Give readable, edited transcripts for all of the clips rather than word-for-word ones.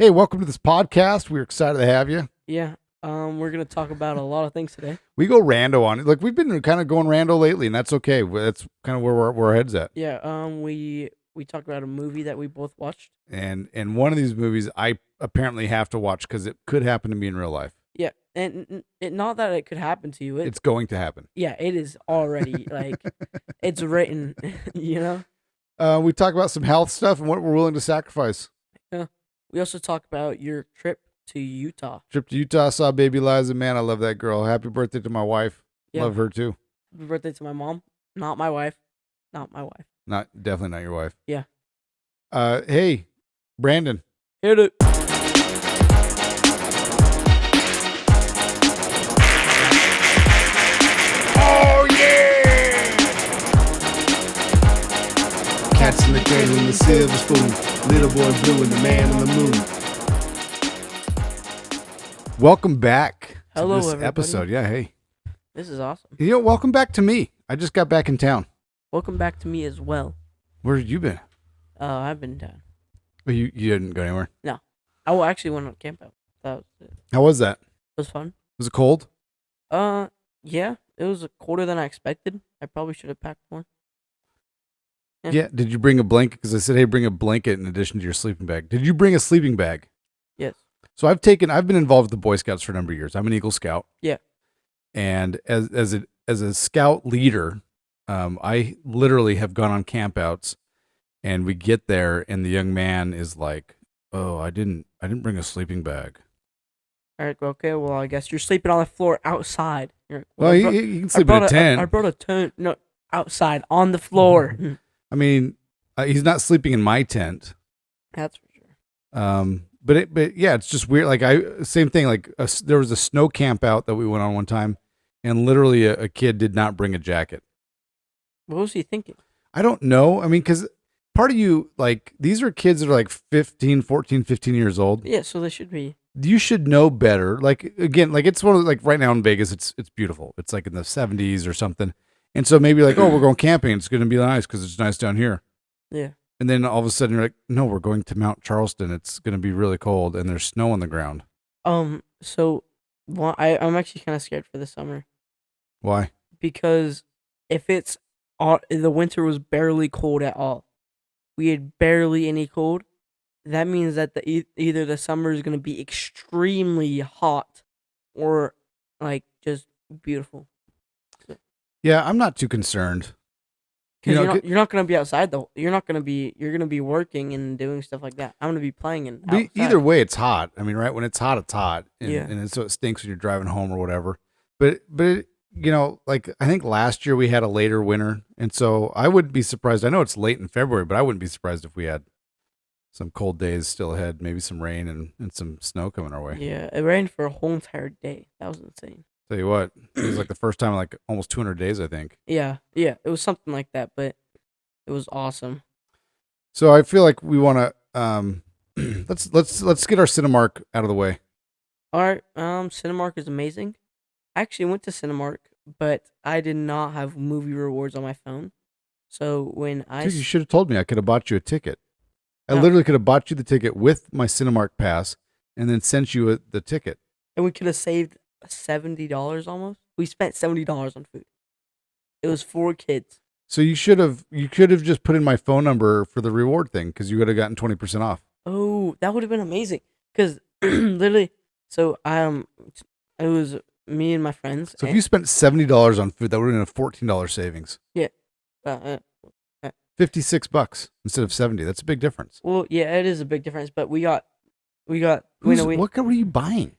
Hey, welcome to this podcast. We're excited to have you. Yeah. We're gonna talk about a lot of things today. We go rando on it. Like we've been kind of going rando lately, and that's okay. That's kind of where our heads at. Yeah. We talked about a movie that we both watched. And one of these movies I apparently have to watch because it could happen to me in real life. Yeah, and not that it could happen to you. It's going to happen. Yeah, it is already like it's written. You know. We talk about some health stuff and what we're willing to sacrifice. Yeah. We also talk about your trip to Utah. Trip to Utah, saw baby Liza. Man, I love that girl. Happy birthday to my wife. Yeah. Love her too. Happy birthday to my mom. Not my wife. Not my wife. Definitely not your wife. Yeah. Hey, Brandon. Hit it. Oh yeah! Cats in the cradle and the silver spoon. Little boy blue and the man on the moon. Welcome back to Hello, this everybody. episode. Yeah, hey. This is awesome. Welcome back to me. I just got back in town. Welcome back to me as well. Where have you been? I've been down. Oh, you didn't go anywhere. I actually went on camp out. That was it. How was that? It was fun. Was it cold? Yeah, it was colder than I expected. I probably should have packed more. Yeah. Yeah. Did you bring a blanket? Because I said, hey, bring a blanket in addition to your sleeping bag. Did you bring a sleeping bag? Yes. So I've been involved with the Boy Scouts for a number of years. I'm an Eagle Scout. Yeah. And as a scout leader, I literally have gone on campouts, and we get there, and the young man is like, "Oh, I didn't bring a sleeping bag." All right. Okay. Well, I guess you're sleeping on the floor outside. You're like, Well, you can sleep in a tent. I brought a tent. No, outside on the floor. I mean, he's not sleeping in my tent. That's for sure. But yeah, it's just weird. Like same thing. Like there was a snow camp out that we went on one time, and literally a kid did not bring a jacket. What was he thinking? I don't know. I mean, because part of you, like, these are kids that are like 15, 14, 15 years old. Yeah. So they should be. You should know better. Like, again, like it's one of like right now in Vegas, it's beautiful. It's like in the 70s or something. And so maybe like, oh, we're going camping. It's going to be nice because it's nice down here. Yeah. And then all of a sudden you're like, no, we're going to Mount Charleston. It's going to be really cold and there's snow on the ground. So, I'm actually kind of scared for the summer Why? because if the winter was barely cold at all, we had barely any cold. That means that either the summer is going to be extremely hot or like just beautiful. Yeah, I'm not too concerned. Because you're not going to be outside though. You're going to be working and doing stuff like that. I'm going to be playing and outside. Either way, it's hot. I mean, right? When it's hot, it's hot. And, Yeah. And so it stinks when you're driving home or whatever. But like I think last year we had a later winter. And so I wouldn't be surprised. I know it's late in February, but I wouldn't be surprised if we had some cold days still ahead, maybe some rain and some snow coming our way. Yeah, it rained for a whole entire day. That was insane. Tell you what, it was like the first time in like almost 200 days, I think. Yeah, it was something like that, but it was awesome. So I feel like we want to let's get our Cinemark out of the way. All right, Cinemark is amazing. I actually went to Cinemark, but I did not have movie rewards on my phone. So when Dude, you should have told me. I could have bought you a ticket. I literally could have bought you the ticket with my Cinemark pass and then sent you the ticket. And we could have saved $70 almost. We spent $70 on food. It was 4 kids. So you could have just put in my phone number for the reward thing because you would have gotten 20% off. Oh, that would have been amazing. Because literally, so it was me and my friends. So if you spent $70 on food, that would have been a $14 savings. Yeah. $56 instead of 70. That's a big difference. Well, yeah, it is a big difference. But we got. What were you buying?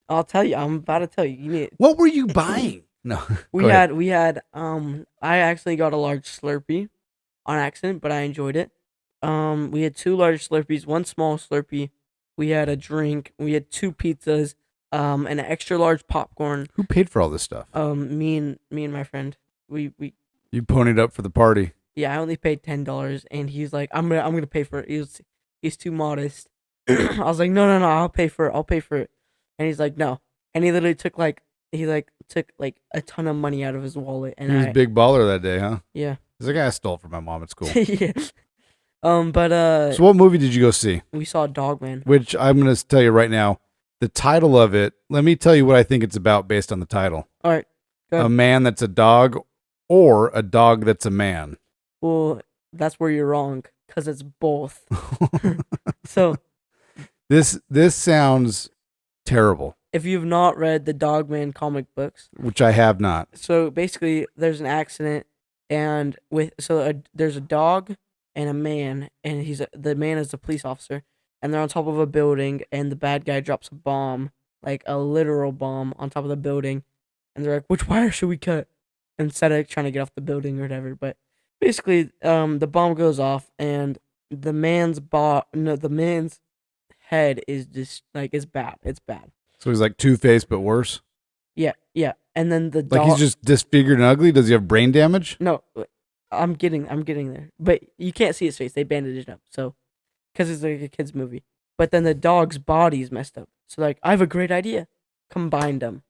I'll tell you. I'm about to tell you. You need. What were you buying? No. We had. I actually got a large Slurpee on accident, but I enjoyed it. We had 2 large Slurpees, 1 small Slurpee. We had a drink. We had 2 pizzas. An extra large popcorn. Who paid for all this stuff? Me and my friend. We. You ponied up for the party. Yeah, I only paid $10, and he's like, I'm gonna pay for it. He's too modest. I was like, no, I'll pay for it. And he's like, no. And he literally took a ton of money out of his wallet. And He was a big baller that day, huh? Yeah. He's like, I stole it from my mom at school. Yeah. So what movie did you go see? we saw Dogman. Which I'm going to tell you right now, the title of it, let me tell you what I think it's about based on the title. All right. Go A ahead. man that's a dog or a dog that's a man. Well, that's where you're wrong because it's both. So This sounds terrible, if you've not read the Dogman comic books, which I have not. so basically there's an accident, and there's a dog and a man, and the man is a police officer, and they're on top of a building, and the bad guy drops a bomb, like a literal bomb, on top of the building, and they're like, "Which wire should we cut?" Instead of trying to get off the building or whatever. But basically, the bomb goes off, and the man's head is just like it's bad. It's bad. So he's like Two-Face but worse. Yeah, yeah. And then the Like dog. he's just disfigured and ugly. Does he have brain damage? No, I'm getting there. But you can't see his face. They bandaged it up. So, because it's like a kid's movie. But then the dog's body is messed up. So like, I have a great idea. Combined them.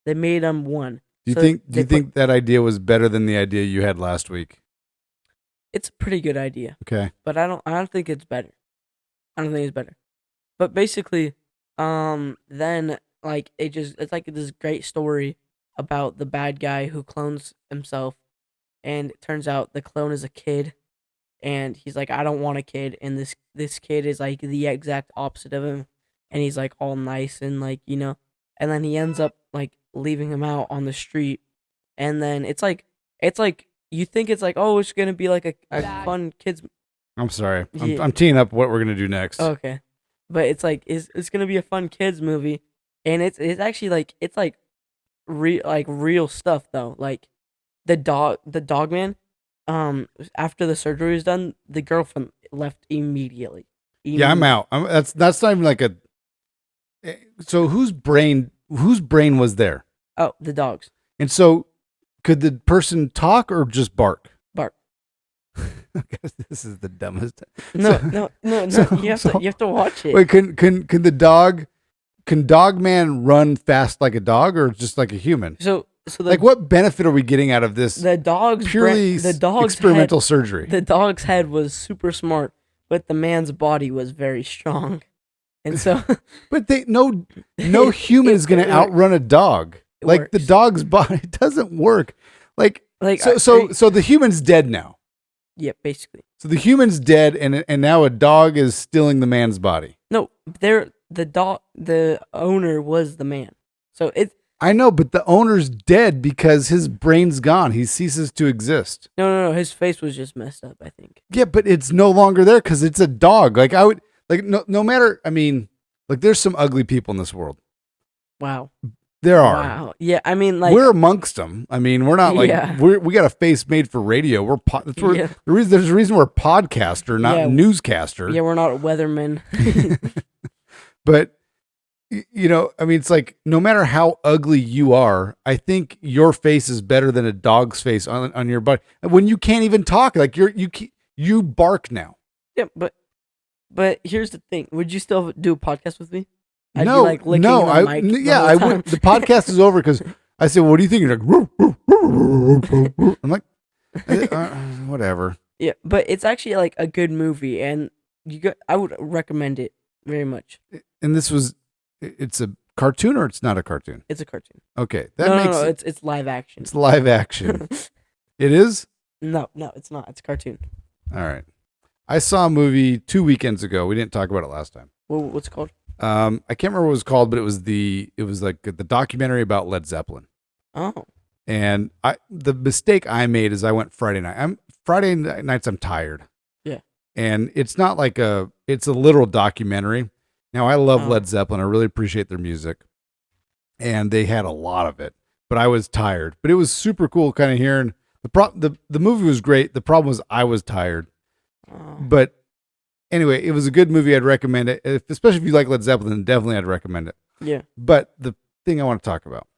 They made them one. Do you So think they think that idea was better than the idea you had last week? It's a pretty good idea. Okay. But I don't think it's better. I don't think it's better. But basically, then like it's like this great story about the bad guy who clones himself, and it turns out the clone is a kid, and he's like, I don't want a kid, and this kid is like the exact opposite of him, and he's like all nice and like and then he ends up like leaving him out on the street, and then it's like you think it's like, oh, it's gonna be like a fun kids. I'm sorry. Yeah. I'm teeing up what we're gonna do next. Okay, but it's like it's gonna be a fun kids movie, and it's actually like it's like real stuff though. Like the dog man, after the surgery was done, the girlfriend left immediately. Yeah, I'm out. That's not even like a. So whose brain was there? Oh, the dogs And so, could the person talk or just bark? bark. This is the dumbest. No, So- no. so- you so- have to watch it. Wait, can the dog? Can Dog Man run fast like a dog or just like a human? So the Like, what benefit are we getting out of this the dog's purely the dog's experimental surgery? The dog's head was super smart, but the man's body was very strong, and so But no human is going to it outrun a dog. It Like the works. dog's body doesn't work. Like like so the human's dead now. yeah, basically. So the human's dead, and now a dog is stealing the man's body. No, the owner was the man. So I know, but the owner's dead because his brain's gone. He ceases to exist. no. His face was just messed up, I think. Yeah, but it's no longer there because it's a dog. Like I would like no matter. I mean, like there's some ugly people in this world. Wow. There are. Wow. Yeah, I mean, like We're amongst them. I mean, we're not like Yeah. we got a face made for radio. Yeah. There's a reason we're a podcaster, not Yeah. newscaster. yeah, we're not weathermen. But I mean, it's like no matter how ugly you are, I think your face is better than a dog's face on your body. When you can't even talk, like you bark now. Yeah, but here's the thing: would you still do a podcast with me? I'd no, be like licking no, the mic the yeah, whole I time. would. The podcast is over because I said, "What do you think?" You're like, I'm like, whatever. Yeah, but it's actually like a good movie, and I would recommend it very much. And it's a cartoon or it's not a cartoon? It's a cartoon. Okay, that No, makes it's live action. it's live action. It is? No, it's not. It's a cartoon. All right. I saw a movie 2 weekends ago. We didn't talk about it last time. What's it called? I can't remember what it was called, but it was like the documentary about Led Zeppelin. Oh, And the mistake I made is I went Friday night. Friday nights I'm tired. Yeah. And it's not like it's a literal documentary. Now I love Oh. Led Zeppelin. I really appreciate their music. And they had a lot of it, but I was tired. But it was super cool kind of hearing the movie was great. The problem was I was tired. oh. But anyway, it was a good movie. I'd recommend it. Especially if you like Led Zeppelin, definitely I'd recommend it. Yeah. But the thing I want to talk about.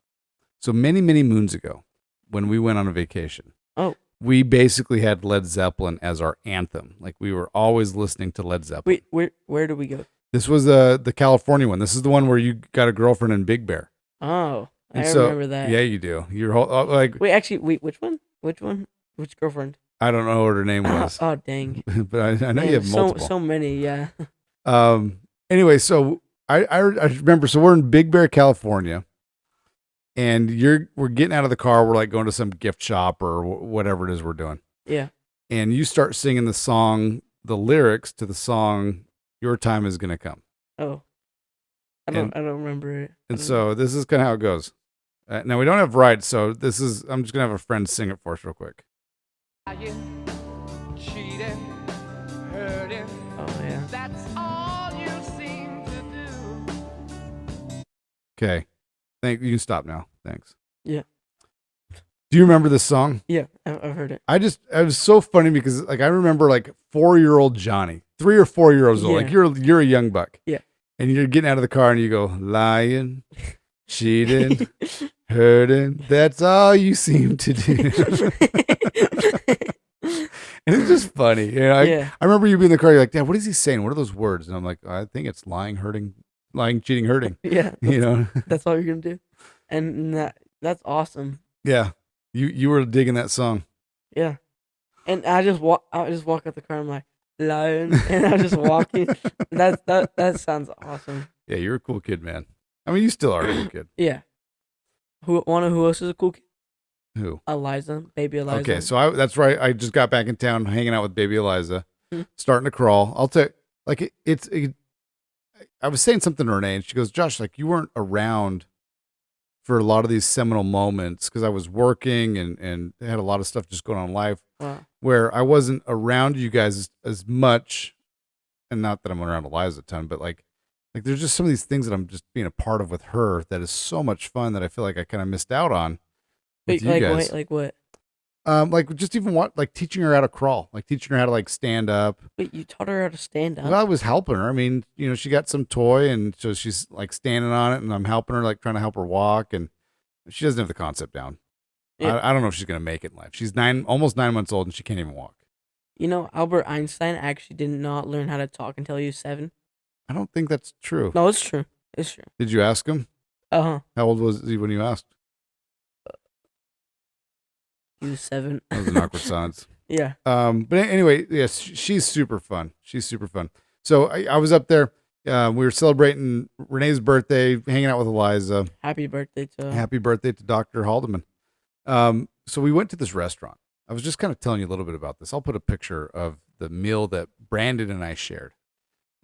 So many, many moons ago, when we went on a vacation, Oh. we basically had Led Zeppelin as our anthem. Like we were always listening to Led Zeppelin. Wait, where do we go? This was the California one. This is the one where you got a girlfriend in Big Bear. Oh, I And so- remember that. Yeah, you do. You're like Wait, actually, which one? Which girlfriend? I don't know what her name was, Oh dang! but I know Man, you have multiple. so many. Yeah. Anyway, so I remember. So we're in Big Bear, California, and we're getting out of the car. We're like going to some gift shop or whatever it is we're doing. Yeah. And you start singing the lyrics to the song, "Your Time Is Gonna Come." Oh. I don't remember it. And so this is kind of how it goes. Now we don't have rights, so I'm just gonna have a friend sing it for us real quick. Cheating, hurting, Oh yeah. that's all you seem to do. Okay, you can stop now. Thanks. Yeah. Do you remember this song? Yeah, I've heard it. It was so funny because like I remember like 4-year-old Johnny, 3 or 4 years old, like Yeah. you're a young buck. Yeah. And you're getting out of the car and you go, lying, cheating, hurting. That's all you seem to do. And it's just funny. You know, Yeah. I remember you being in the car, you're like, Dad, what is he saying? What are those words? And I'm like, I think it's lying, cheating, hurting. Yeah. You know? That's all you're gonna do, and that's awesome. Yeah. You were digging that song. Yeah. And I just walk out the car. I'm like lion, and I'm just walking. That sounds awesome. Yeah, you're a cool kid, man. I mean, you still are a cool kid. Yeah. Who else is a cool kid? Who? Eliza, baby Eliza. Okay, so that's right. I just got back in town, hanging out with baby Eliza, starting to crawl. I'll tell. Like I was saying something to Renee, and she goes, "Josh, like you weren't around for a lot of these seminal moments because I was working and had a lot of stuff just going on in life Wow. where I wasn't around you guys as much, and not that I'm around Eliza a ton, but like there's just some of these things that I'm just being a part of with her that is so much fun that I feel like I kind of missed out on with you guys. Like what? Like just even like teaching her how to crawl, like teaching her how to like stand up. Wait, you taught her how to stand up? Well, I was helping her. I mean, you know, she got some toy and so she's like standing on it and I'm helping her, like trying to help her walk. And she doesn't have the concept down. Yeah. I don't know if she's going to make it in life. She's almost 9 months old and she can't even walk. You know, Albert Einstein actually did not learn how to talk until he was 7. I don't think that's true. No, it's true. It's true. Did you ask him? Uh-huh. How old was he when you asked? He was 7. That was an awkward silence. Yeah. But anyway, yes, she's super fun. She's super fun. So I was up there. We were celebrating Renee's birthday, hanging out with Eliza. Happy birthday to Happy birthday to Dr. Haldeman. So we went to this restaurant. I was just kind of telling you a little bit about this. I'll put a picture of the meal that Brandon and I shared.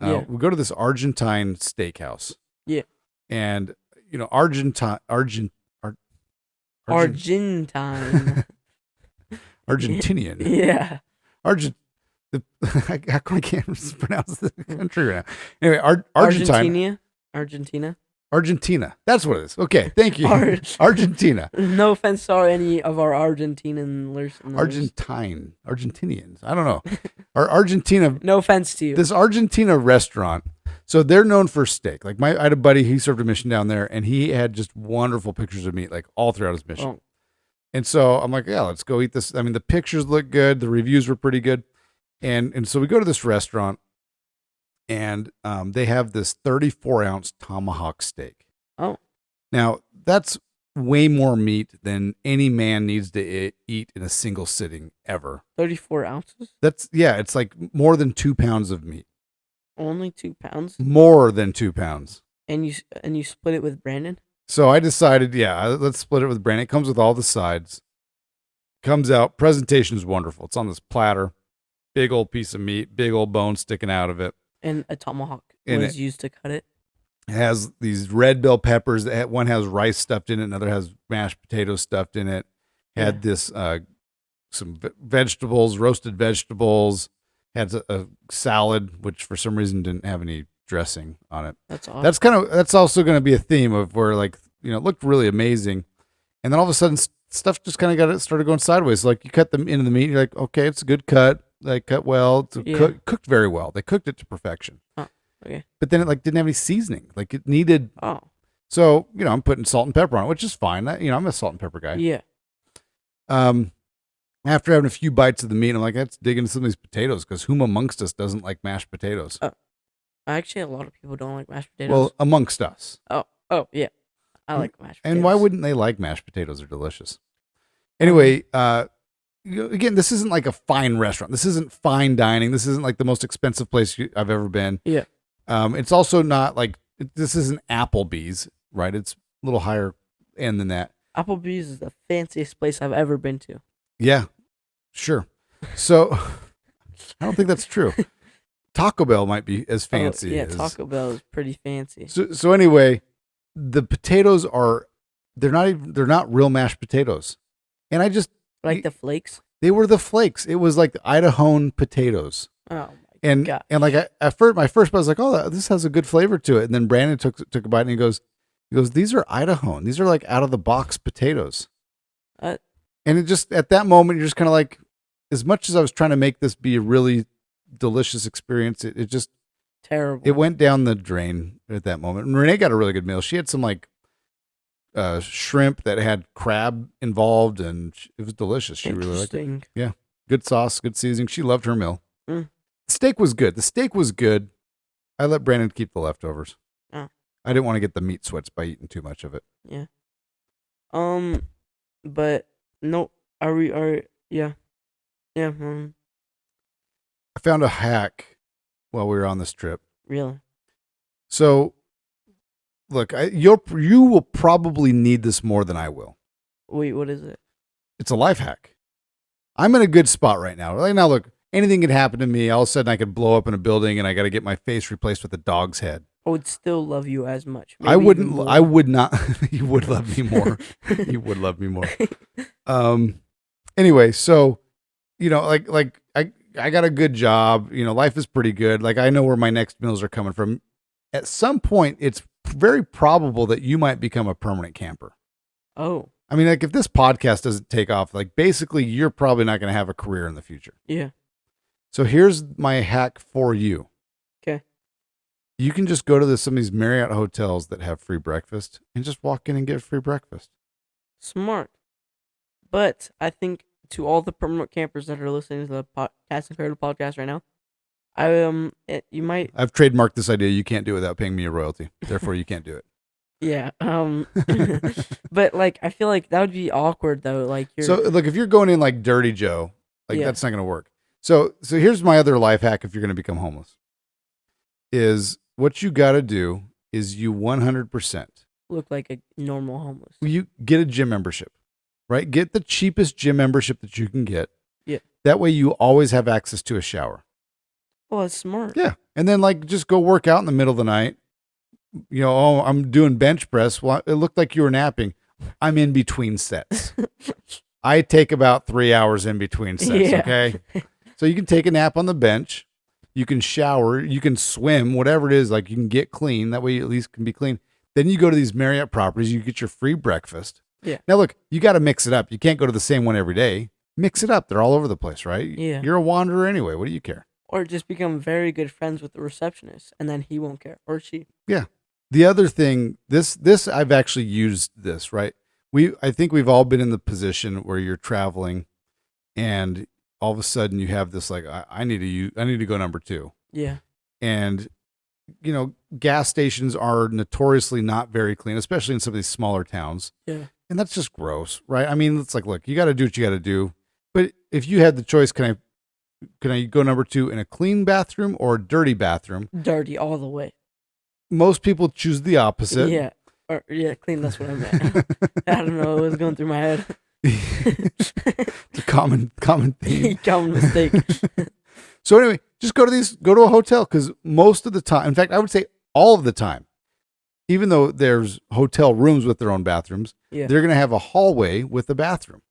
Yeah. We go to this Argentine steakhouse. Yeah. And, you know, Argentine. Argentinian. Yeah. I can't pronounce the country right now. Anyway, Argentina. Argentina. That's what it is. Okay, thank you. Argentina. No offense to any of our Argentinian listeners. Argentinians. I don't know. Argentina. No offense to you. This Argentina restaurant. So they're known for steak. Like I had a buddy, he served a mission down there, and he had just wonderful pictures of meat, like all throughout his mission. Oh. And so I'm like, yeah, let's go eat this. I mean, the pictures look good. The reviews were pretty good. And so we go to this restaurant, and they have this 34-ounce tomahawk steak. Oh. Now, that's way more meat than any man needs to eat in a single sitting ever. 34 ounces? It's like more than 2 pounds of meat. Only 2 pounds? More than 2 pounds. And you split it with Brandon? So I decided, let's split it with Brandon. It comes with all the sides. Comes out. Presentation is wonderful. It's on this platter. Big old piece of meat. Big old bone sticking out of it. And a tomahawk And was used to cut it? It has these red bell peppers. One has rice stuffed in it. Another has mashed potatoes stuffed in it. Had this some vegetables, roasted vegetables. Had a salad, which for some reason didn't have any dressing on it. That's awesome. That's also going to be a theme of where, like, you know, it looked really amazing, and then all of a sudden stuff just kind of started going sideways. Like you cut them into the meat, and you're like, okay, it's a good cut. They cut well. It's cooked very well. They cooked it to perfection. Oh, okay. But then it didn't have any seasoning. Like it needed. Oh. So I'm putting salt and pepper on it, which is fine. I'm a salt and pepper guy. Yeah. After having a few bites of the meat, I'm like, let's dig into some of these potatoes because whom amongst us doesn't like mashed potatoes? Actually, a lot of people don't like mashed potatoes. Well, amongst us. Oh, yeah. I like mashed potatoes. And why wouldn't they like mashed potatoes? They're delicious. Anyway, again, this isn't like a fine restaurant. This isn't fine dining. This isn't like the most expensive place I've ever been. Yeah. It's also not like this isn't Applebee's, right? It's a little higher end than that. Applebee's is the fanciest place I've ever been to. Yeah, sure. So I don't think that's true. Taco Bell might be as fancy. Yeah, as, Taco Bell is pretty fancy. So anyway, the potatoes they're not real mashed potatoes, and I just Like the flakes. they were the flakes. It was like the Idahoan potatoes. Oh my And god. and like at first, my first bite was like, oh, this has a good flavor to it. And then Brandon took a bite and he goes, these are Idahoan. These are like out of the box potatoes. Uh, And it just at that moment, you're just kind of like, as much as I was trying to make this be a really delicious experience, it just Terrible. it went down the drain at that moment. And Renee got a really good meal. She had some like shrimp that had crab involved, and it was delicious. She really liked it. Interesting. Good sauce, good seasoning. She loved her meal. Mm. The steak was good. I let Brandon keep the leftovers. Oh. I didn't want to get the meat sweats by eating too much of it. Yeah. But no, yeah. I found a hack while we were on this trip. Really. So, look, you will probably need this more than I will. Wait, what is it? It's a life hack. I'm in a good spot right now. Right now, look, anything could happen to me. All of a sudden, I could blow up in a building, and I got to get my face replaced with a dog's head. I would still love you as much. I Maybe wouldn't. even more. I would not. You would love me more. You would love me more. Anyway, so like I got a good job. Life is pretty good. Like I know where my next meals are coming from. At some point, it's very probable that you might become a permanent camper. Oh, I mean, like if this podcast doesn't take off, like basically you're probably not going to have a career in the future. yeah. So here's my hack for you. Okay. You can just go to some of these Marriott hotels that have free breakfast and just walk in and get free breakfast. Smart. But I think to all the permanent campers that are listening to the Cats and Cradle podcast right now, you might. I've trademarked this idea. You can't do it without paying me a royalty. Therefore, you can't do it. Yeah. But like, I feel like that would be awkward though. Like you're. So look, if you're going in like Dirty Joe, like Yeah. that's not going to work. So here's my other life hack if you're going to become homeless. Is what you got to do is you 100%. Look like a normal homeless. You get a gym membership, right? Get the cheapest gym membership that you can get. Yeah. That way you always have access to a shower. Oh, that's smart. Yeah. And then like just go work out in the middle of the night. Oh, I'm doing bench press. Well, it looked like you were napping. I'm in between sets. I take about 3 hours in between sets. Yeah. Okay. So you can take a nap on the bench. You can shower. You can swim, whatever it is. Like you can get clean. That way you at least can be clean. Then you go to these Marriott properties. You get your free breakfast. Yeah. Now look, you got to mix it up. You can't go to the same one every day. Mix it up. They're all over the place, right? Yeah. You're a wanderer anyway. What do you care? Or just become very good friends with the receptionist, and then he won't care, or she. Yeah. The other thing, this I've actually used this, right? I think we've all been in the position where you're traveling and all of a sudden you have this like I need to go number 2. Yeah. And gas stations are notoriously not very clean, especially in some of these smaller towns. Yeah. And that's just gross, right? I mean, it's like, look, you got to do what you got to do. But if you had the choice, can I go number 2 in a clean bathroom or a dirty bathroom? Dirty all the way. Most people choose the opposite. Yeah. Or yeah, clean. That's what I meant. I don't know. It was going through my head. It's a common theme. Common mistake. So anyway, just go to a hotel because most of the time, in fact, I would say all of the time, even though there's hotel rooms with their own bathrooms, Yeah. they're going to have a hallway with a bathroom.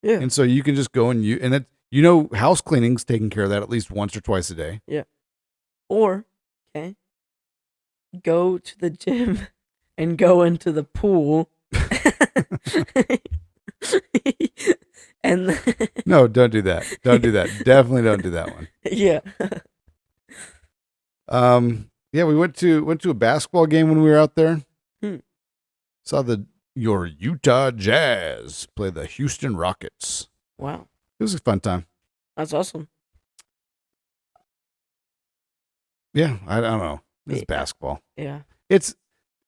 Yeah. And so you can just go house cleaning's taking care of that at least once or twice a day. Or, okay, go to the gym and go into the pool. And No, don't do that. Don't do that. Definitely don't do that one. yeah. Yeah, we went to a basketball game when we were out there. Saw your Utah Jazz play the Houston Rockets. Wow. It was a fun time. That's awesome. Yeah, I don't know. It's Yeah. basketball. Yeah. It's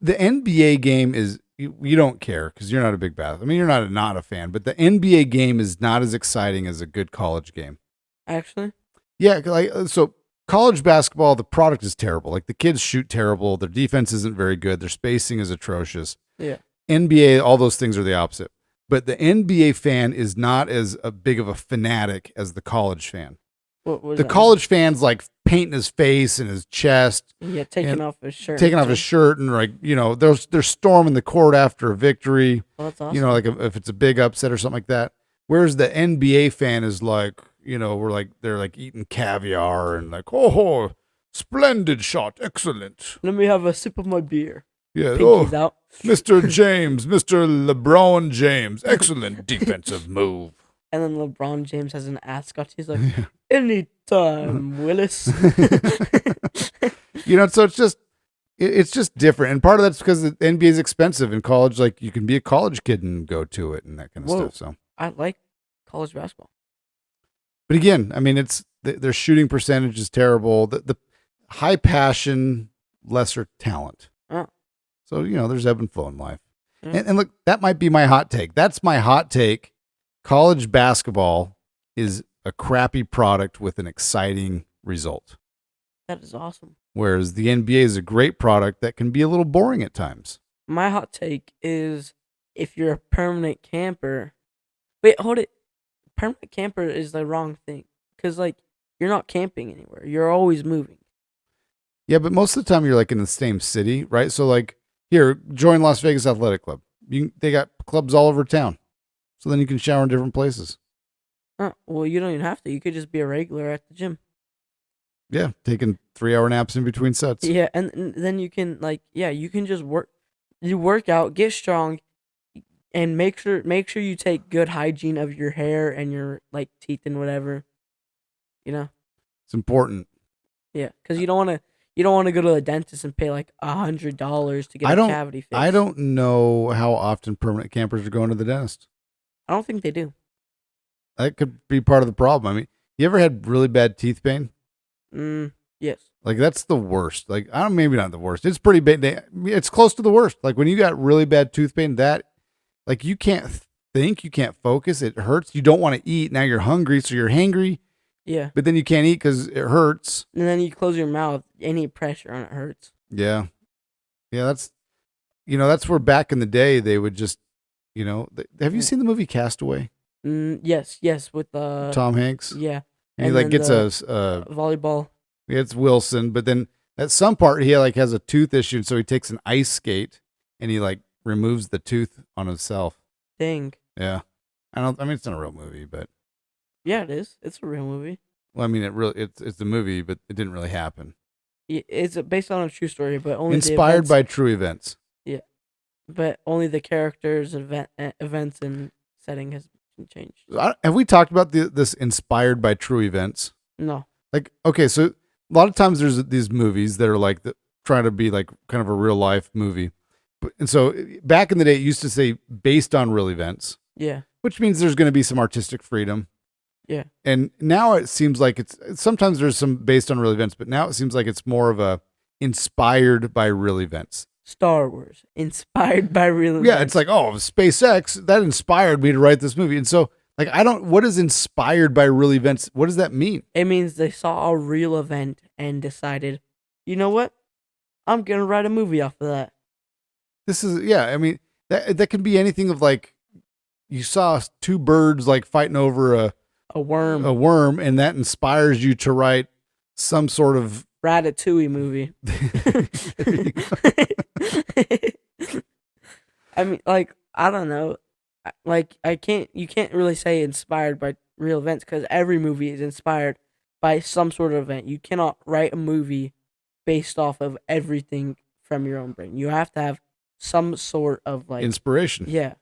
the NBA game is you don't care because you're not a big basketball. I mean, you're not a fan, but the NBA game is not as exciting as a good college game. Actually, Yeah, so college basketball, the product is terrible. Like the kids shoot terrible, their defense isn't very good, their spacing is atrocious. yeah. NBA, all those things are the opposite. But the NBA fan is not as a big of a fanatic as the college fan. What was The college fan's like painting his face and his chest, Yeah, taking and off his shirt. taking off his shirt, and like they're storming the court after a victory. Oh, that's awesome. Like if it's a big upset or something like that. Whereas the NBA fan is like, they're like eating caviar and like, oh, splendid shot, excellent. Let me have a sip of my beer. Yeah, Pinky's out. Mr. James, Mr. LeBron James, excellent defensive move. And then LeBron James has an ascot. He's like, anytime, Willis. So it's just different. And part of that's because the NBA is expensive. In college, like you can be a college kid and go to it and that kind of Whoa. stuff. So, I like college basketball. but again, I mean, it's their shooting percentage is terrible. The high passion, lesser talent. Oh. So, there's ebb and flow in life. Yeah. And look, that might be my hot take. That's my hot take. College basketball is a crappy product with an exciting result. That is awesome. Whereas the NBA is a great product that can be a little boring at times. My hot take is if you're a permanent camper. Wait, hold it. Permanent camper is the wrong thing. Because, like, you're not camping anywhere. You're always moving. Yeah, but most of the time you're like in the same city, right? So like here, join Las Vegas Athletic Club. They got clubs all over town. So then you can shower in different places. Well, you don't even have to. You could just be a regular at the gym. Yeah, taking 3-hour naps in between sets. Yeah, and then you can you can just work. You work out, get strong, and make sure you take good hygiene of your hair and your like teeth and whatever. It's important. Yeah, because you don't want to go to the dentist and pay like $100 to get a cavity fixed. I don't know how often permanent campers are going to the dentist. I don't think they do. That could be part of the problem. I mean, you ever had really bad teeth pain? Yes. Like that's the worst. Like maybe not the worst. It's pretty bad. It's close to the worst. Like when you got really bad tooth pain, that like you can't think, you can't focus. It hurts. You don't want to eat. Now you're hungry, so you're hangry. Yeah. But then you can't eat because it hurts. And then you close your mouth. Any pressure on it hurts. Yeah. Yeah. That's where back in the day they would just, have you seen the movie Castaway? Yes. With Tom Hanks. Yeah. And he like gets a volleyball. It's Wilson, but then at some part he like has a tooth issue, so he takes an ice skate and he like removes the tooth on himself. Dang. Yeah. I mean it's not a real movie, but yeah, it is. It's a real movie. well, I mean it's a movie, but it didn't really happen. It's based on a true story, but only inspired by true events. Yeah, but only the characters, events, and setting has changed. Have we talked about this inspired by true events? No. Like, okay, so a lot of times there's these movies that are like trying to be like kind of a real life movie. And so back in the day, it used to say based on real events. Yeah. Which means there's going to be some artistic freedom. Yeah. And now it seems like sometimes there's some based on real events, but now it seems like it's more of a inspired by real events. Star Wars, inspired by real events. Yeah, it's like, oh, SpaceX, that inspired me to write this movie. And so, like, what is inspired by real events? What does that mean? It means they saw a real event and decided, you know what? I'm going to write a movie off of that. I mean, that can be anything of like, you saw two birds like fighting over a worm, and that inspires you to write some sort of Ratatouille movie. I mean, like, I don't know. Like, you can't really say inspired by real events because every movie is inspired by some sort of event. You cannot write a movie based off of everything from your own brain. You have to have some sort of like inspiration. Yeah.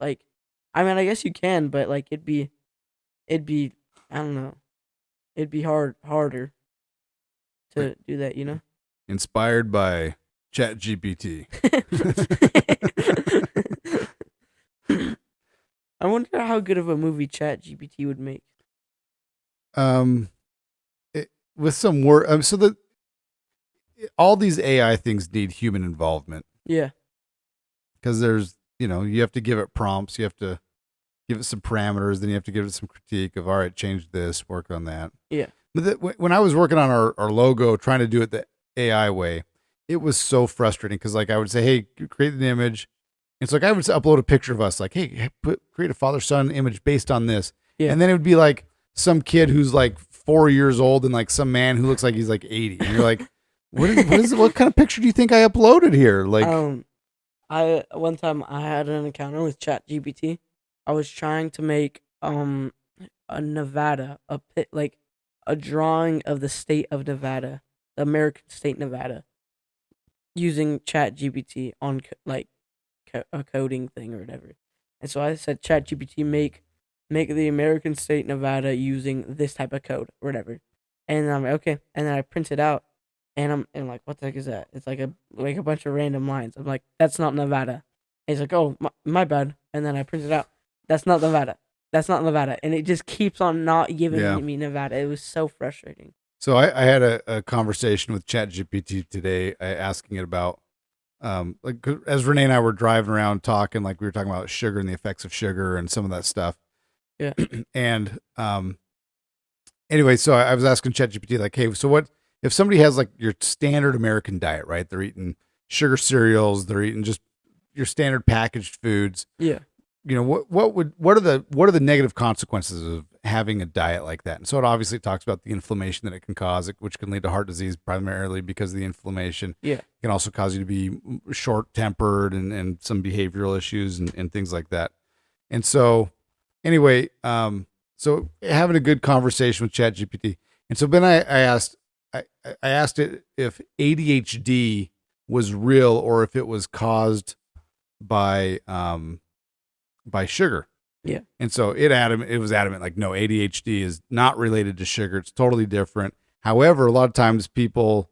Like, I mean, I guess you can, but like it'd be I don't know. It'd be harder to do that, you know? Inspired by ChatGPT. I wonder how good of a movie ChatGPT would make. With some word, all these AI things need human involvement. Yeah. because there's, you have to give it prompts, you have to give it some parameters, then you have to give it some critique of, all right, change this, work on that. Yeah. But when I was working on our logo, trying to do it the AI way, it was so frustrating because like I would say, hey, create an image. It's like I would upload a picture of us, like, hey, create a father-son image based on this. Yeah. And then it would be like some kid who's like 4 years old and like some man who looks like he's like 80. And you're like, what kind of picture do you think I uploaded here? Like, one time I had an encounter with ChatGPT. I was trying to make a Nevada, like a drawing of the state of Nevada, the American state Nevada, using ChatGPT on a coding thing or whatever. And so I said, ChatGPT, make the American state Nevada using this type of code or whatever. And I'm like, okay. And then I print it out, and I'm like, what the heck is that? It's like a bunch of random lines. I'm like, that's not Nevada. And he's like, oh, my bad. And then I print it out. That's not Nevada. That's not Nevada. And it just keeps on not giving me Nevada. It was so frustrating. So I had a conversation with ChatGPT today, asking it about, like, 'cause as Renee and I were driving around talking, like we were talking about sugar and the effects of sugar and some of that stuff. Yeah. And anyway, so I was asking ChatGPT, like, hey, so what if somebody has like your standard American diet, right? They're eating sugar cereals, they're eating just your standard packaged foods. Yeah. What are the negative consequences of having a diet like that? And so it obviously talks about the inflammation that it can cause, which can lead to heart disease primarily because of the inflammation. Yeah. It can also cause you to be short-tempered and some behavioral issues and things like that. And so anyway, so having a good conversation with ChatGPT. And so then I asked it if ADHD was real or if it was caused by sugar. Yeah. And so it was adamant, like, no, ADHD is not related to sugar. It's totally different. However, a lot of times people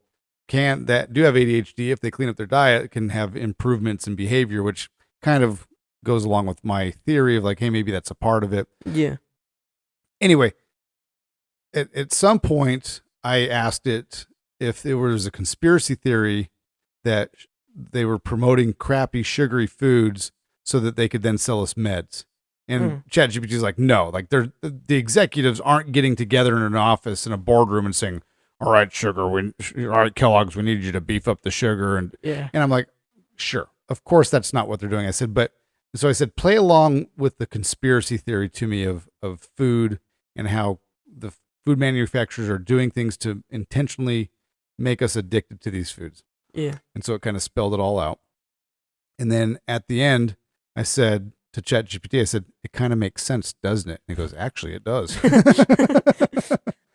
that do have ADHD, if they clean up their diet, can have improvements in behavior, which kind of goes along with my theory of like, hey, maybe that's a part of it. Yeah. Anyway, at some point I asked it if there was a conspiracy theory that they were promoting crappy sugary foods so that they could then sell us meds. And ChatGPT is like, no, like the executives aren't getting together in an office in a boardroom and saying, all right, all right, Kellogg's, we need you to beef up the sugar. And I'm like, sure, of course that's not what they're doing. I said, play along with the conspiracy theory to me of food and how the food manufacturers are doing things to intentionally make us addicted to these foods. Yeah. And so it kind of spelled it all out. And then at the end, I said to ChatGPT, I said, it kind of makes sense, doesn't it? And he goes, actually, it does.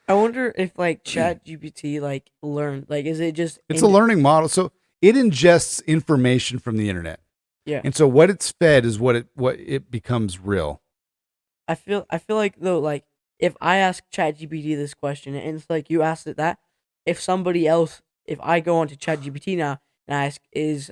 I wonder if like ChatGPT like learned, like, is it just? It's a learning model. So it ingests information from the internet. Yeah. And so what it's fed is what it becomes real. I feel like though, like if I ask ChatGPT this question and it's like you asked it that, if I go onto ChatGPT now and I ask, is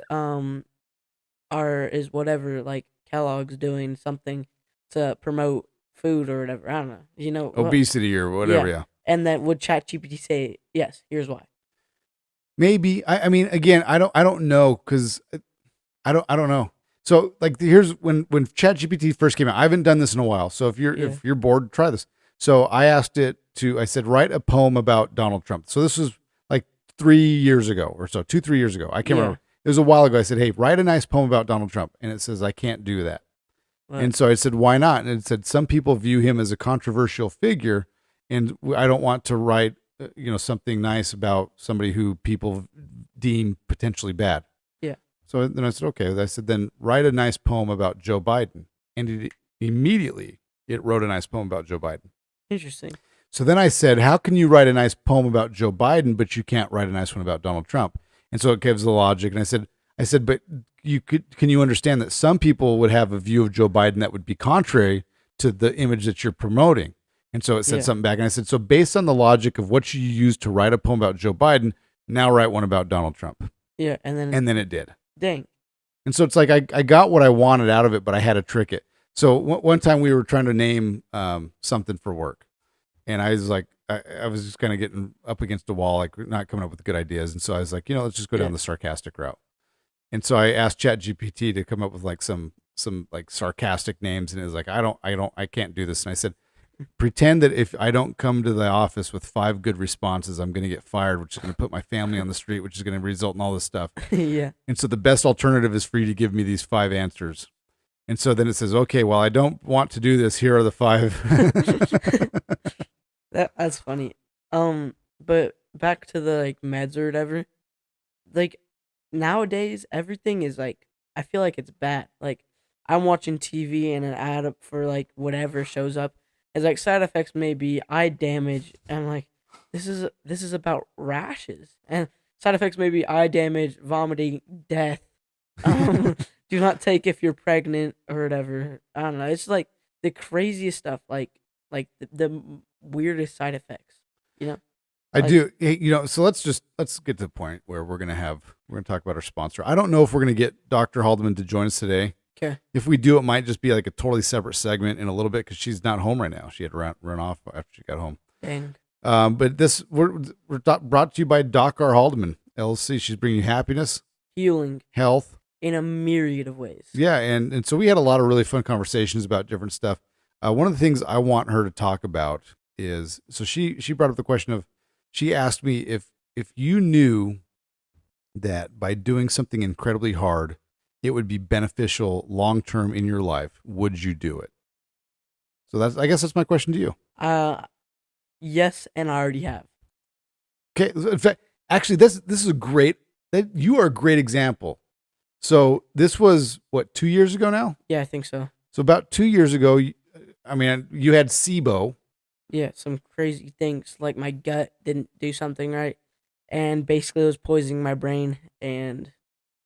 whatever like Kellogg's doing something to promote food or whatever, I don't know, obesity or whatever, yeah. And then would ChatGPT say, yes, here's why? Maybe. I mean, again, I don't know, because I don't know. So like here's when ChatGPT first came out. I haven't done this in a while. So if you're bored, try this. So I asked it I said, write a poem about Donald Trump. So this was like 3 years ago or so, 2-3 years ago. I can't remember. It was a while ago. I said, hey, write a nice poem about Donald Trump. And it says, I can't do that. Right. And so I said, why not? And it said, some people view him as a controversial figure, and I don't want to write, something nice about somebody who people deem potentially bad. Yeah. So then I said, okay. I said, then write a nice poem about Joe Biden. And immediately it wrote a nice poem about Joe Biden. Interesting. So then I said, how can you write a nice poem about Joe Biden, but you can't write a nice one about Donald Trump? And so it gives the logic. And I said, but can you understand that some people would have a view of Joe Biden that would be contrary to the image that you're promoting? And so it said something back. And I said, so based on the logic of what you used to write a poem about Joe Biden, now write one about Donald Trump. Yeah. And then it did. Dang. And so it's like, I got what I wanted out of it, but I had to trick it. So one time we were trying to name something for work. And I was like, I was just kind of getting up against the wall, like not coming up with good ideas. And so I was like, let's just go down the sarcastic route. And so I asked ChatGPT to come up with like some like sarcastic names, and it was like, I can't do this. And I said, pretend that if I don't come to the office with 5 good responses, I'm going to get fired, which is going to put my family on the street, which is going to result in all this stuff. Yeah. And so the best alternative is for you to give me these 5 answers. And so then it says, okay, well, I don't want to do this. Here are the 5. That's funny. But back to the like meds or whatever. Like nowadays, everything is like I feel like it's bad. Like I'm watching TV and an ad up for like whatever shows up. It's like side effects may be eye damage. And I'm like, this is about rashes. And side effects may be eye damage, vomiting, death. Do not take if you're pregnant or whatever. I don't know. It's like the craziest stuff. Like the weirdest side effects. You know. I Like- do. Hey, so let's get to the point where we're going to talk about our sponsor. I don't know if we're going to get Dr. Haldeman to join us today. Okay. If we do, it might just be like a totally separate segment in a little bit because she's not home right now. She had to run off after she got home. Dang. But we're brought to you by Doc R. Haldeman, LLC. She's bringing you happiness, Healing health. in a myriad of ways. Yeah, and so we had a lot of really fun conversations about different stuff. One of the things I want her to talk about is, so she brought up the question of, she asked me if you knew that by doing something incredibly hard, it would be beneficial long term in your life, would you do it? So I guess that's my question to you. Yes, and I already have. Okay, in fact, actually, this is you are a great example. So this was what, 2 years ago now? Yeah, I think so. So about 2 years ago, I mean, you had SIBO. Yeah, some crazy things like my gut didn't do something right, and basically it was poisoning my brain. And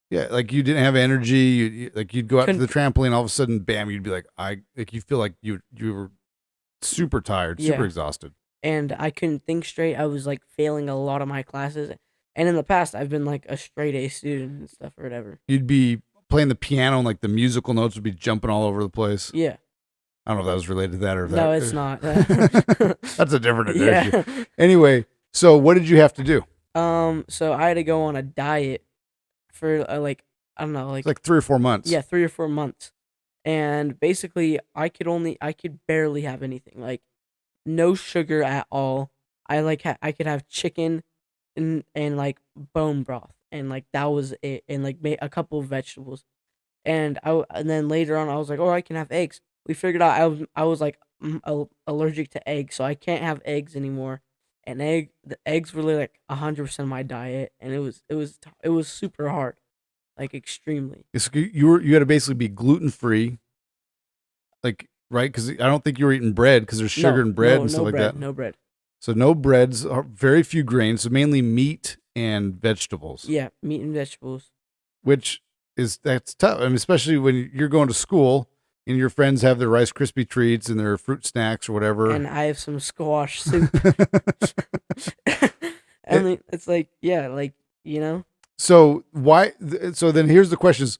Yeah, like you didn't have energy. You'd go out to Couldn't- the trampoline, all of a sudden, bam, you'd be like, you feel like you were super tired, super Yeah. exhausted. and I couldn't think straight. I was like failing a lot of my classes, and in the past I've been like a straight A student and stuff or whatever. You'd be playing the piano and like the musical notes would be jumping all over the place. Yeah, I don't know if that was related to that or if no, that. it's not. That's a different issue. Yeah. Anyway, so what did you have to do? So I had to go on a diet for like I don't know, like It's like 3 or 4 months. yeah, 3 or 4 months. And basically I could barely have anything. Like no sugar at all. I could have chicken and like bone broth, and like that was it, and like a couple of vegetables. And then later on I was like, "Oh, I can have eggs." We figured out I was like allergic to eggs, so I can't have eggs anymore. And the eggs were like 100% of my diet, and it was super hard. Like extremely. You had to basically be gluten free, like, right? Because I don't think you were eating bread because there's sugar in bread and stuff like bread, that. No bread. So no breads, very few grains, so mainly meat and vegetables. Yeah, meat and vegetables. Which that's tough. I mean, especially when you're going to school and your friends have their Rice Krispie treats and their fruit snacks or whatever. And I have some squash soup. I mean, it's like, yeah, like, you know? So why? So then here's the question: is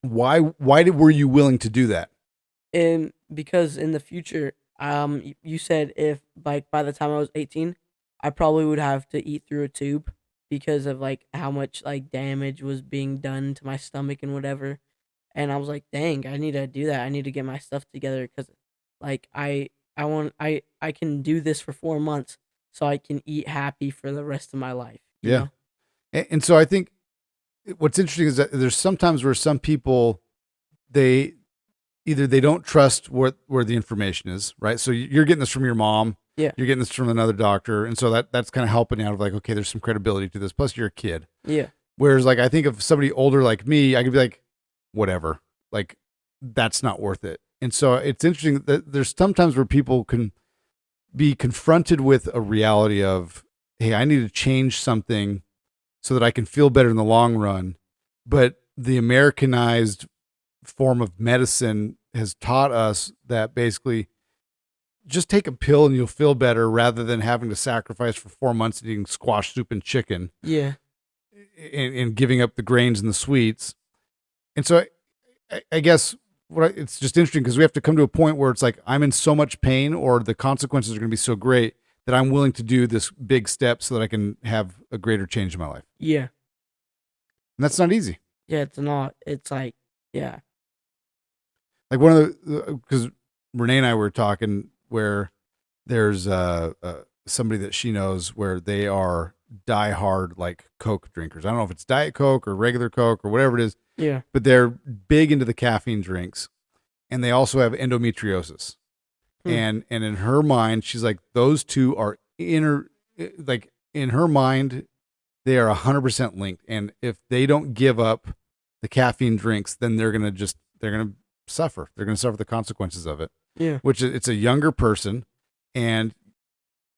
why were you willing to do that? And because in the future, you said if like by the time I was 18, I probably would have to eat through a tube because of like how much like damage was being done to my stomach and whatever. And I was like, dang, I need to do that. I need to get my stuff together because like I can do this for 4 months so I can eat happy for the rest of my life. you Yeah. know? And so I think what's interesting is that there's sometimes where some people they don't trust where the information is, right? So you're getting this from your mom. Yeah. You're getting this from another doctor. And so that's kind of helping out of like, okay, there's some credibility to this. Plus you're a kid. Yeah. Whereas like, I think of somebody older like me, I could be like, whatever, like that's not worth it. And so it's interesting that there's sometimes where people can be confronted with a reality of, hey, I need to change something so that I can feel better in the long run. But the Americanized form of medicine has taught us that basically just take a pill and you'll feel better rather than having to sacrifice for 4 months eating squash soup and chicken Yeah. and giving up the grains and the sweets. And so I guess it's just interesting because we have to come to a point where it's like I'm in so much pain or the consequences are going to be so great that I'm willing to do this big step so that I can have a greater change in my life. Yeah. And that's not easy. Yeah, it's not. It's like, yeah. Like one of the, because Renee and I were talking where there's somebody that she knows where they are diehard like Coke drinkers. I don't know if it's Diet Coke or regular Coke or whatever it is, Yeah. but they're big into the caffeine drinks, and they also have endometriosis. And in her mind, she's like, those two are like in her mind, they are 100% linked. And if they don't give up the caffeine drinks, then they're gonna suffer. They're gonna suffer the consequences of it. Yeah. Which it's a younger person, and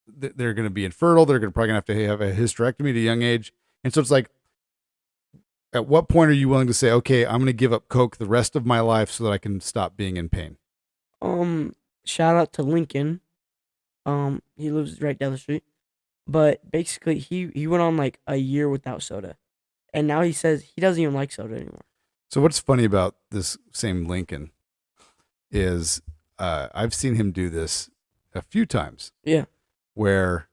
they're gonna be infertile. They're probably gonna have a hysterectomy at a young age. And so it's like, at what point are you willing to say, okay, I'm gonna give up Coke the rest of my life so that I can stop being in pain? Shout out to Lincoln. He lives right down the street. But basically, he went on like a year without soda, and now he says he doesn't even like soda anymore. So what's funny about this same Lincoln is I've seen him do this a few times. Yeah. Where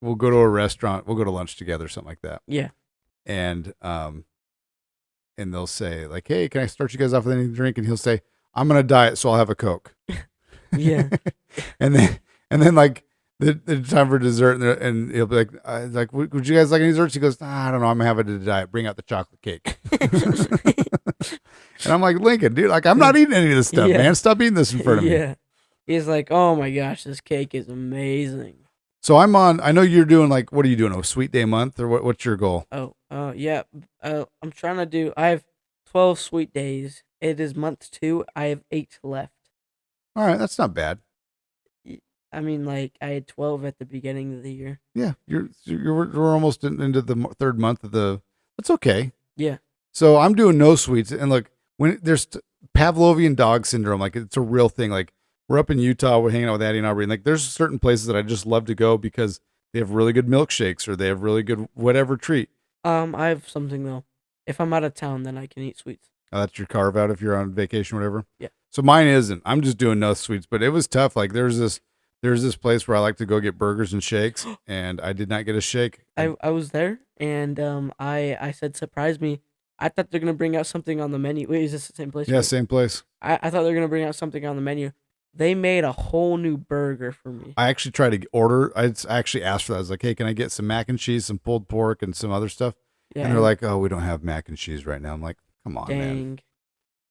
we'll go to a restaurant, we'll go to lunch together, something like that. Yeah. And they'll say like, "Hey, can I start you guys off with anything to drink?" And he'll say, "I'm on a diet, so I'll have a Coke." Yeah. and then like the time for dessert, and he'll be like, "Would you guys like any desserts?" He goes, "I don't know, I'm having a diet. Bring out the chocolate cake." And I'm like, Lincoln, dude, like I'm not eating any of this stuff, Yeah. man. Stop eating this in front of me. Yeah. He's like, oh my gosh, this cake is amazing. So I know you're doing like, what are you doing? A sweet day month, or what's your goal? Yeah. I'm trying to do, I have 12 sweet days. It is month 2. I have 8 left. All right, that's not bad. I mean, like, I had 12 at the beginning of the year. Yeah, we're almost into the third month of the. That's okay. Yeah. So I'm doing no sweets, and look, when there's Pavlovian dog syndrome, like it's a real thing. Like we're up in Utah, we're hanging out with Addie and Aubrey, and like there's certain places that I just love to go because they have really good milkshakes or they have really good whatever treat. I have something though. If I'm out of town, then I can eat sweets. Oh, that's your carve out if you're on vacation or whatever. Yeah. So mine isn't. I'm just doing no sweets, but it was tough. Like there's this place where I like to go get burgers and shakes, and I did not get a shake. I was there, and I said, surprise me. I thought they're gonna bring out something on the menu. Wait, is this the same place? Yeah, same place. I thought they were gonna bring out something on the menu. They made a whole new burger for me. I actually tried to order. I actually asked for that. I was like, hey, can I get some mac and cheese, some pulled pork, and some other stuff? Yeah, and they're like, oh, we don't have mac and cheese right now. I'm like, come on, man.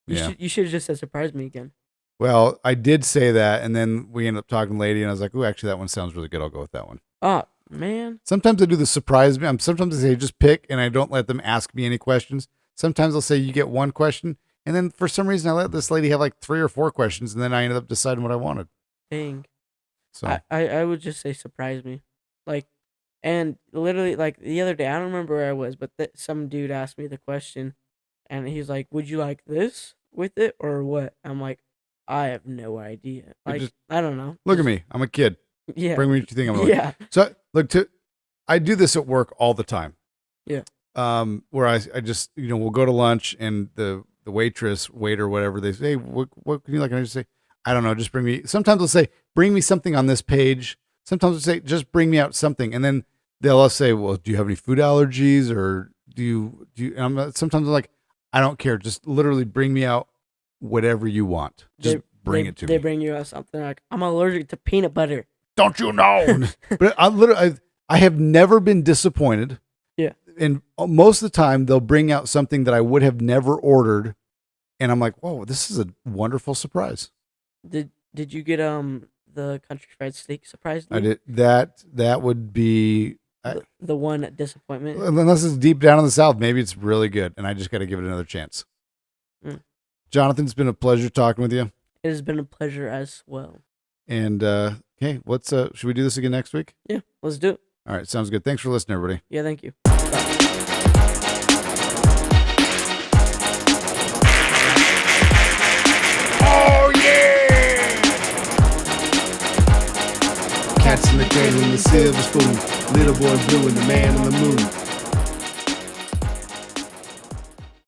Dang. You should have just said surprise me again. Well, I did say that, and then we ended up talking to Lady, and I was like, oh, actually, that one sounds really good. I'll go with that one. Oh, man. Sometimes I do the surprise me. Sometimes I say just pick, and I don't let them ask me any questions. Sometimes I'll say you get one question, and then for some reason I let this lady have like 3 or 4 questions, and then I ended up deciding what I wanted. Dang. So I would just say surprise me. Like, and literally, like, the other day, I don't remember where I was, but some dude asked me the question, and he's like, would you like this with it or what? I'm like, I have no idea. Like, I don't know. Look at me. I'm a kid. Yeah. Bring me what you think I'm like. Yeah. So look, I do this at work all the time. Yeah. Where I just, we'll go to lunch and the waiter, whatever, they say, hey, what can you like? And I just say, I don't know, just bring me, sometimes they'll say, bring me something on this page. Sometimes they'll say, just bring me out something. And then they'll say, well, do you have any food allergies or do you, and sometimes I'm like, I don't care. Just literally bring me out whatever you want. Just bring it to me. They bring you out something like, I'm allergic to peanut butter. Don't you know? But I have never been disappointed. Yeah. And most of the time they'll bring out something that I would have never ordered. And I'm like, whoa, this is a wonderful surprise. Did you get the country fried steak surprise? I did. That would be the one disappointment. Unless it's deep down in the South, maybe it's really good. And I just got to give it another chance. Jonathan, it's been a pleasure talking with you. It has been a pleasure as well. And hey, should we do this again next week? Yeah, let's do it. All right, sounds good. Thanks for listening, everybody. Yeah, thank you. Oh yeah! Cats in the cradle and the silver spoon. Little boy blue and the man on the moon.